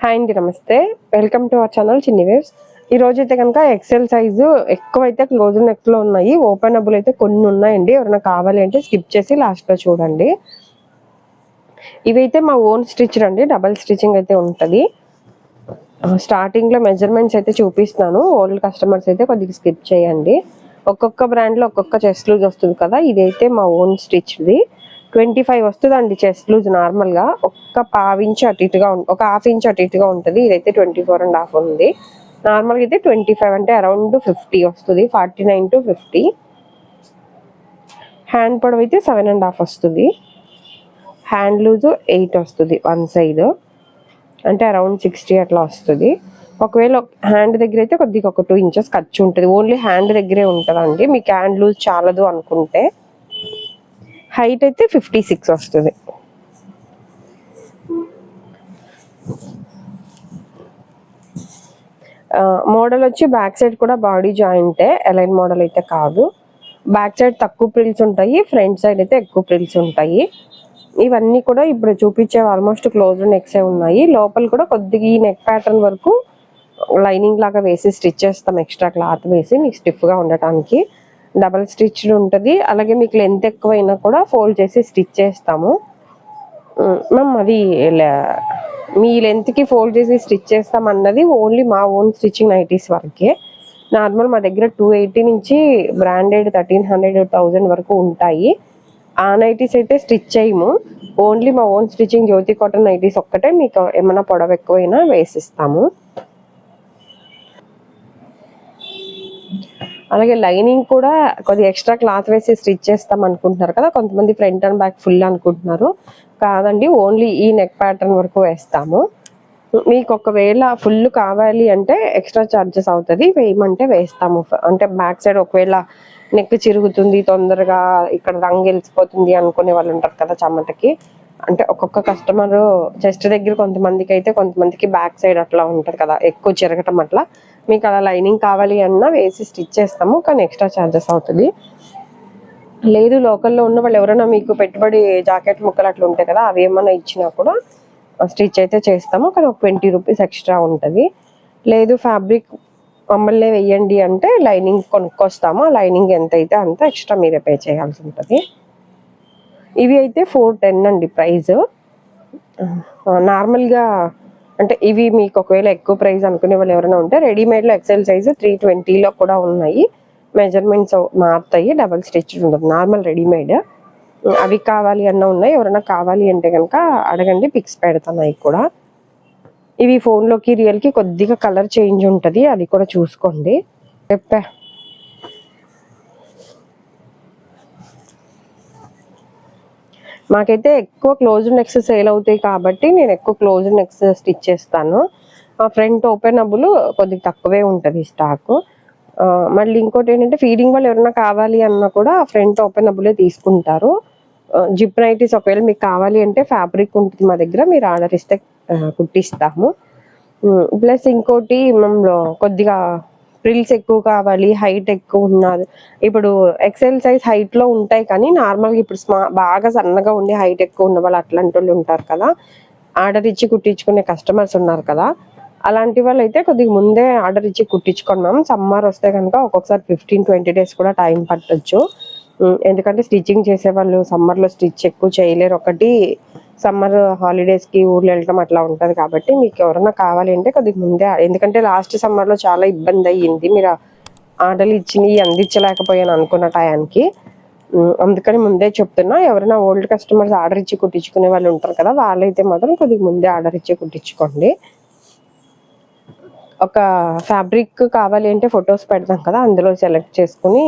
Hi అండి, నమస్తే. Welcome to our channel చిన్ని వేవ్స్. ఈ రోజు అయితే కనుక ఎక్సెల్ సైజు ఎక్కువైతే క్లోజ్ నెక్ లో ఉన్నాయి. ఓపెనబుల్ అయితే కొన్ని ఉన్నాయండి. ఎవరైనా కావాలి అంటే స్కిప్ చేసి లాస్ట్ లో చూడండి. ఇవైతే మా ఓన్ స్టిచ్ అండి, డబల్ స్టిచ్చింగ్ అయితే ఉంటుంది. స్టార్టింగ్ లో మెజర్మెంట్స్ అయితే చూపిస్తాను. ఓల్డ్ కస్టమర్స్ అయితే కొద్దిగా స్కిప్ చేయండి. ఒక్కొక్క బ్రాండ్ లో ఒక్కొక్క చెస్ట్ లూజ్ వస్తుంది కదా, ఇదైతే మా ఓన్ స్టిచ్ది. 25 వస్తుందండి చెస్ట్ లూజ్. నార్మల్ గా ఒక పావించి అటు ఇటుగా ఒక హాఫ్ ఇంచ్ అటు ఇటుగా ఉంటుంది. ఇదైతే 24.5 ఉంది. నార్మల్ గా అయితే 25 అంటే అరౌండ్ 50 వస్తుంది. 49 to 50. హ్యాండ్ పొడవు అయితే 7.5 వస్తుంది. హ్యాండ్ లూజ్ 8 వస్తుంది వన్ సైడ్, అంటే అరౌండ్ 60 అట్లా వస్తుంది. ఒకవేళ హ్యాండ్ దగ్గర అయితే కొద్దిగా ఒక 2 ఇంచెస్ ఖర్చు ఉంటుంది. ఓన్లీ హ్యాండ్ దగ్గరే ఉంటుందండి. మీకు హ్యాండ్ లూజ్ చాలదు అనుకుంటే. హైట్ అయితే 56 వస్తుంది. మోడల్ వచ్చి బ్యాక్ సైడ్ కూడా బాడీ జాయింటే, అలైన్ మోడల్ అయితే కాదు. బ్యాక్ సైడ్ తక్కువ ప్రిల్స్ ఉంటాయి, ఫ్రంట్ సైడ్ అయితే ఎక్కువ ప్రిల్స్ ఉంటాయి. ఇవన్నీ కూడా ఇప్పుడు చూపించే ఆల్మోస్ట్ క్లోజ్ నెక్సే ఉన్నాయి. లోపల కూడా కొద్దిగా ఈ నెక్ ప్యాటర్న్ వరకు లైనింగ్ లాగా వేసి స్టిచ్ చేస్తాం, ఎక్స్ట్రా క్లాత్ వేసి మీకు స్టిఫ్గా ఉండటానికి. డబల్ స్టిచ్డ్ ఉంటుంది. అలాగే మీకు లెంత్ ఎక్కువైనా కూడా ఫోల్డ్ చేసి స్టిచ్ చేస్తాము. మ్యామ్ అది మీ లెంత్కి ఫోల్డ్ చేసి స్టిచ్ చేస్తాం అన్నది ఓన్లీ మా ఓన్ స్టిచ్చింగ్ నైటీస్ వరకే. నార్మల్ మా దగ్గర 280 నుంచి బ్రాండెడ్ 1300, 1000 వరకు ఉంటాయి. ఆ నైటీస్ అయితే స్టిచ్ చేయము. ఓన్లీ మా ఓన్ స్టిచ్చింగ్ జ్యోతి కాటన్ నైటీస్ ఒక్కటే మీకు ఏమైనా పొడవు ఎక్కువైనా వేసిస్తాము. అలాగే లైనింగ్ కూడా కొద్దిగా ఎక్స్ట్రా క్లాత్ వేసి స్టిచ్ చేస్తాం అనుకుంటున్నారు కదా, కొంతమంది ఫ్రంట్ అండ్ బ్యాక్ ఫుల్ అనుకుంటున్నారు. కాదండి, ఓన్లీ ఈ నెక్ ప్యాటర్న్ వరకు వేస్తాము. మీకు ఒకవేళ ఫుల్ కావాలి అంటే ఎక్స్ట్రా ఛార్జెస్ అవుతుంది, వేయమంటే వేస్తాము. అంటే బ్యాక్ సైడ్ ఒకవేళ నెక్ చిరుగుతుంది, తొందరగా ఇక్కడ రంగు వెలిసిపోతుంది అనుకునే వాళ్ళు ఉంటారు కదా చెమటకి. అంటే ఒక్కొక్క కస్టమర్ చెస్ట్ దగ్గర కొంతమందికి అయితే, కొంతమందికి బ్యాక్ సైడ్ అట్లా ఉంటుంది కదా ఎక్కువ చిరగటం. అట్లా మీకు అలా లైనింగ్ కావాలి అన్నా వేసి స్టిచ్ చేస్తాము, కానీ ఎక్స్ట్రా ఛార్జెస్ అవుతుంది. లేదు లోకల్లో ఉన్న వాళ్ళు ఎవరైనా మీకు పెట్టుబడి జాకెట్ ముక్కలు అట్లా ఉంటాయి కదా, అవి ఏమైనా ఇచ్చినా కూడా స్టిచ్ అయితే చేస్తాము, కానీ ఒక 20 రూపీస్ ఎక్స్ట్రా ఉంటుంది. లేదు ఫ్యాబ్రిక్ మమ్మల్ని వెయ్యండి అంటే లైనింగ్ కొనుక్కొస్తాము. లైనింగ్ ఎంత అయితే అంత ఎక్స్ట్రా మీరే పే చేయాల్సి ఉంటుంది. ఇవి అయితే 410 అండి ప్రైస్. నార్మల్గా అంటే ఇవి మీకు ఒకవేళ ఎక్కువ ప్రైస్ అనుకునే వాళ్ళు ఎవరైనా ఉంటే రెడీమేడ్లో ఎక్సెల్ సైజు 320లో కూడా ఉన్నాయి. మెజర్మెంట్స్ మారుతాయి, డబల్ స్టిచ్ ఉంటుంది నార్మల్ రెడీమేడ్. అవి కావాలి అన్న ఉన్నాయి. ఎవరైనా కావాలి అంటే కనుక అడగండి, పిక్స్ పెడతాను అవి కూడా. ఇవి ఫోన్లోకి రియల్కి కొద్దిగా కలర్ చేంజ్ ఉంటుంది, అది కూడా చూసుకోండి. మాకైతే ఎక్కువ క్లోజ్ నెక్స్ సేల్ అవుతాయి కాబట్టి నేను ఎక్కువ క్లోజ్ నెక్స్ స్టిచ్ చేస్తాను. ఫ్రంట్ ఓపెనబుల్ కొద్దిగా తక్కువే ఉంటుంది స్టాక్. మళ్ళీ ఇంకోటి ఏంటంటే ఫీడింగ్ వాళ్ళు ఎవరైనా కావాలి అన్నా కూడా ఫ్రంట్ ఓపెనబులే తీసుకుంటారు. జిప్ నైటీస్ ఒకవేళ మీకు కావాలి అంటే ఫ్యాబ్రిక్ ఉంటుంది మా దగ్గర, మీరు ఆర్డర్ ఇస్తే కుట్టిస్తాము. ప్లస్ ఇంకోటి మేము కొద్దిగా ప్రిల్స్ ఎక్కువ కావాలి, హైట్ ఎక్కువ ఉన్నారు. ఇప్పుడు ఎక్సెల్ సైజ్ హైట్లో ఉంటాయి, కానీ నార్మల్గా ఇప్పుడు బాగా సన్నగా ఉండి హైట్ ఎక్కువ ఉన్న వాళ్ళు అట్లాంటి వాళ్ళు ఉంటారు కదా, ఆర్డర్ ఇచ్చి కుట్టించుకునే కస్టమర్స్ ఉన్నారు కదా, అలాంటి వాళ్ళు అయితే కొద్దిగా ముందే ఆర్డర్ ఇచ్చి కుట్టించుకున్నాం. సమ్మర్ వస్తే కనుక ఒక్కొక్కసారి 15-20 డేస్ కూడా టైం పట్టొచ్చు. ఎందుకంటే స్టిచ్చింగ్ చేసే వాళ్ళు సమ్మర్లో స్టిచ్ ఎక్కువ చేయలేరు. ఒకటి సమ్మర్ హాలిడేస్కి ఊర్లో వెళ్ళటం అట్లా ఉంటుంది కాబట్టి మీకు ఎవరైనా కావాలి అంటే కొద్దిగా ముందే, ఎందుకంటే లాస్ట్ సమ్మర్లో చాలా ఇబ్బంది అయ్యింది మీరు ఆర్డర్లు ఇచ్చినవి అందించలేకపోయాను అనుకున్న టయానికి. అందుకని ముందే చెప్తున్నా, ఎవరైనా ఓల్డ్ కస్టమర్స్ ఆర్డర్ ఇచ్చి కుట్టించుకునే వాళ్ళు ఉంటారు కదా, వాళ్ళైతే మాత్రం కొద్దిగా ముందే ఆర్డర్ ఇచ్చి కుట్టించుకోండి. ఒక ఫ్యాబ్రిక్ కావాలి అంటే ఫొటోస్ పెడతాం కదా, అందులో సెలెక్ట్ చేసుకుని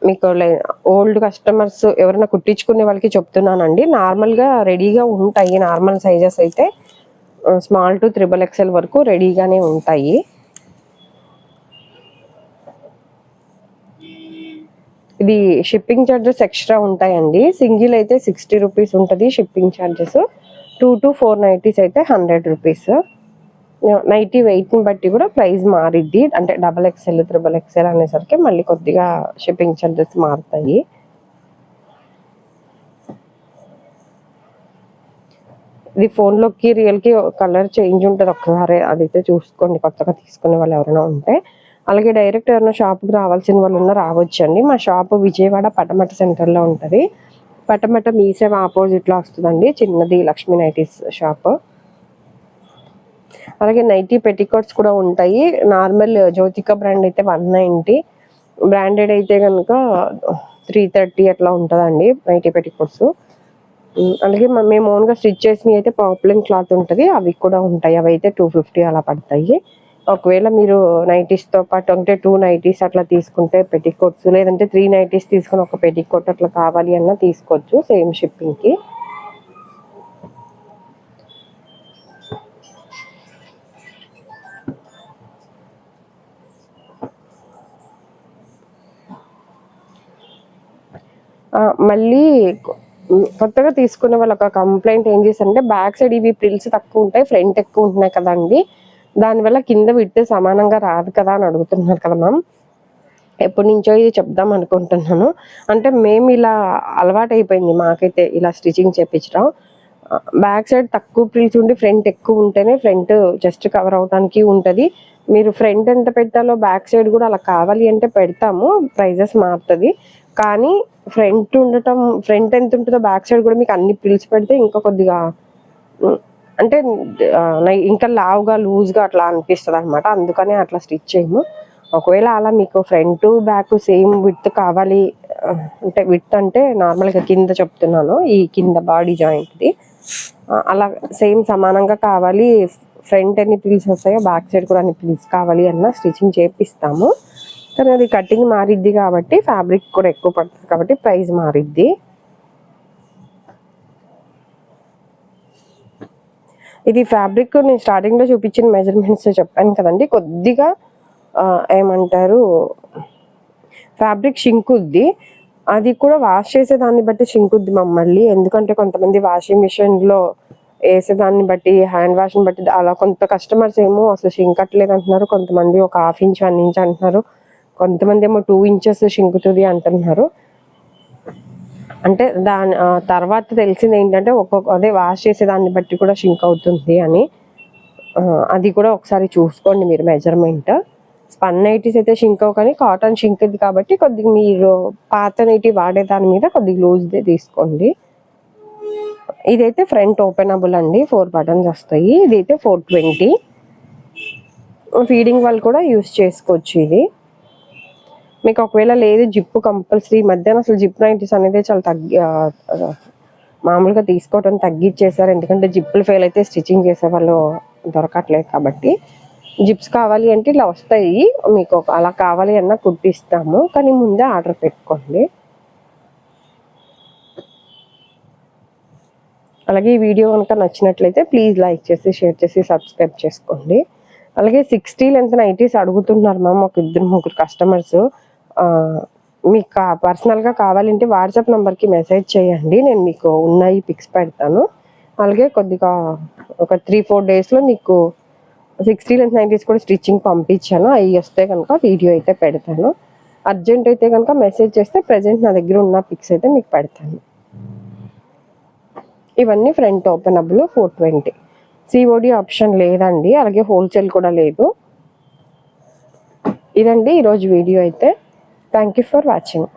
మీకు ఓల్డ్ కస్టమర్స్ ఎవరైనా కుట్టించుకునే వాళ్ళకి చెప్తున్నానండి. నార్మల్గా రెడీగా ఉంటాయి, నార్మల్ సైజెస్ అయితే స్మాల్ టు 3XL వరకు రెడీగానే ఉంటాయి. ఇది షిప్పింగ్ ఛార్జెస్ ఎక్స్ట్రా ఉంటాయండి. సింగిల్ అయితే 60 రూపీస్ ఉంటుంది షిప్పింగ్ ఛార్జెస్. 2 to 4 నైటీస్ అయితే 100 రూపీస్. నైటీ వెయిట్ని బట్టి కూడా ప్రైస్ మారిద్ది. అంటే XXL, XXL అనేసరికి మళ్ళీ కొద్దిగా షిప్పింగ్ ఛార్జెస్ మారుతాయి. ఇది ఫోన్లోకి రియల్కి కలర్ చేంజ్ ఉంటుంది, ఒక్కసారి అదైతే చూసుకోండి కొత్తగా తీసుకునే వాళ్ళు ఎవరైనా ఉంటే. అలాగే డైరెక్ట్ ఎవరైనా షాప్కి రావాల్సిన వాళ్ళు ఉన్న రావచ్చండి. మా షాప్ విజయవాడ పటమట సెంటర్లో ఉంటుంది. పటమట మీసేవ ఆపోజిట్లో వస్తుందండి, చిన్నది లక్ష్మీ నైటీస్ షాప్. అలాగే నైటీ పెట్టికోట్స్ కూడా ఉంటాయి. నార్మల్ జ్యోతిక బ్రాండ్ అయితే 190, బ్రాండెడ్ అయితే కనుక 330 అట్లా ఉంటుందండి నైటీ పెట్టికోట్స్. అలాగే మేము ఓన్గా స్టిచ్ చేసినవి అయితే పాపులర్ క్లాత్ ఉంటుంది, అవి కూడా ఉంటాయి. అవి అయితే 250 అలా పడతాయి. ఒకవేళ మీరు నైటీస్తో పాటు అంటే 2 నైటీస్ అట్లా తీసుకుంటే పెట్టికోట్స్, లేదంటే 3 నైటీస్ తీసుకుని ఒక పెట్టికోట్ అట్లా కావాలి అన్నా తీసుకోవచ్చు సేమ్ షిప్పింగ్కి. మళ్ళీ కొత్తగా తీసుకునే వాళ్ళు ఒక కంప్లైంట్ ఏం చేశారంటే, బ్యాక్ సైడ్ ఇవి ప్రిల్స్ తక్కువ ఉంటాయి, ఫ్రంట్ ఎక్కువ ఉంటున్నాయి కదండి, దానివల్ల కింద విడితే సమానంగా రాదు కదా అని అడుగుతున్నారు కదా మ్యామ్. ఎప్పటి నుంచో ఇది చెప్దాం అనుకుంటున్నాను. అంటే మేము ఇలా అలవాటు అయిపోయింది మాకైతే ఇలా స్టిచ్చింగ్ చేయించడం. బ్యాక్ సైడ్ తక్కువ ప్రిల్స్ ఉండి ఫ్రంట్ ఎక్కువ ఉంటేనే ఫ్రంట్ జస్ట్ కవర్ అవడానికి ఉంటుంది. మీరు ఫ్రంట్ ఎంత పెట్టాలో బ్యాక్ సైడ్ కూడా అలా కావాలి అంటే పెడతాము, ప్రైజెస్ మారుతుంది. కానీ ఫ్రంట్ ఉండటం, ఫ్రంట్ ఎంత ఉంటుందో బ్యాక్ సైడ్ కూడా మీకు అన్ని ప్రిల్స్ పెడితే ఇంకా కొద్దిగా అంటే ఇంకా లావుగా లూజ్గా అట్లా అనిపిస్తుంది అనమాట. అందుకని అట్లా స్టిచ్ చేయము. ఒకవేళ అలా మీకు ఫ్రంట్ బ్యాక్ సేమ్ విడ్త్ కావాలి అంటే, విడ్త్ అంటే నార్మల్గా కింద చెప్తున్నాను, ఈ కింద బాడీ జాయింట్ది అలా సేమ్ సమానంగా కావాలి, ఫ్రంట్ ఎన్ని ప్రిల్స్ వస్తాయో బ్యాక్ సైడ్ కూడా అన్ని ప్రిల్స్ కావాలి అన్న స్టిచ్చింగ్ చేపిస్తాము. కానీ అది కటింగ్ మారిద్ది కాబట్టి, ఫ్యాబ్రిక్ కూడా ఎక్కువ పడుతుంది కాబట్టి ప్రైస్ మారిద్ది. ఇది ఫ్యాబ్రిక్ నేను స్టార్టింగ్లో చూపించిన మెజర్మెంట్స్ చెప్పాను కదండి, కొద్దిగా ఏమంటారు ఫ్యాబ్రిక్ షింకుద్ది. అది కూడా వాష్ చేసేదాన్ని బట్టి షింకుద్ది మమ్మల్ని, ఎందుకంటే కొంతమంది వాషింగ్ మిషన్లో వేసేదాన్ని బట్టి, హ్యాండ్ వాష్ని బట్టి అలా కొంత కస్టమర్స్ ఏమో అసలు షింకట్లేదు అంటున్నారు, కొంతమంది ఒక 1/2 ఇంచ్ 1 ఇంచ్ అంటున్నారు, కొంతమంది ఏమో 2 ఇంచెస్ షింకుతుంది అంటున్నారు. అంటే దాని తర్వాత తెలిసింది ఏంటంటే అదే వాష్ చేసేదాన్ని బట్టి కూడా షింక్ అవుతుంది అని. అది కూడా ఒకసారి చూసుకోండి మీరు మెజర్మెంట్. స్పన్ నైటీస్ అయితే షింక్ అవ్వ, కానీ కాటన్ షింక్ ఇది కాబట్టి కొద్దిగా మీరు పాత నైటీ వాడే దాని మీద కొద్దిగా లూజ్దే తీసుకోండి. ఇదైతే ఫ్రంట్ ఓపెనబుల్ అండి, 4 బటన్స్ వస్తాయి. ఇదైతే 420. ఫీడింగ్ వాళ్ళు కూడా యూస్ చేసుకోవచ్చు. ఇది మీకు ఒకవేళ లేదు జిప్ కంపల్సరీ, మధ్యాహ్నం అసలు జిప్ నైటీస్ అనేది చాలా మామూలుగా తీసుకోవడం తగ్గించేశారు, ఎందుకంటే జిప్పులు ఫెయిల్ అయితే స్టిచ్చింగ్ చేసే వాళ్ళు దొరకట్లేదు కాబట్టి. జిప్స్ కావాలి అంటే ఇలా వస్తాయి, మీకు అలా కావాలి అన్నా కుట్టిస్తాము, కానీ ముందే ఆర్డర్ పెట్టుకోండి. అలాగే ఈ వీడియో కనుక నచ్చినట్లయితే ప్లీజ్ లైక్ చేసి, షేర్ చేసి, సబ్స్క్రైబ్ చేసుకోండి. అలాగే 60 లెంత్ నైటీస్ అడుగుతున్నారు మ్యామ్ ఒక 2-3 కస్టమర్స్. మీకు పర్సనల్గా కావాలంటే వాట్సాప్ నెంబర్కి మెసేజ్ చేయండి, నేను మీకు ఉన్నాయి పిక్స్ పెడతాను. అలాగే కొద్దిగా ఒక 3-4 డేస్లో మీకు 60 లెంత్ నైటీస్ కూడా స్టిచ్చింగ్ పంపించాను, అవి వస్తే కనుక వీడియో అయితే పెడతాను. అర్జెంట్ అయితే కనుక మెసేజ్ చేస్తే ప్రజెంట్ నా దగ్గర ఉన్న పిక్స్ అయితే మీకు పెడతాను. ఇవన్నీ ఫ్రంట్ ఓపెనబుల్ 420. COD ఆప్షన్ లేదండి, అలాగే హోల్సేల్ కూడా లేదు. ఇదండి ఈరోజు వీడియో అయితే. Thank you for watching.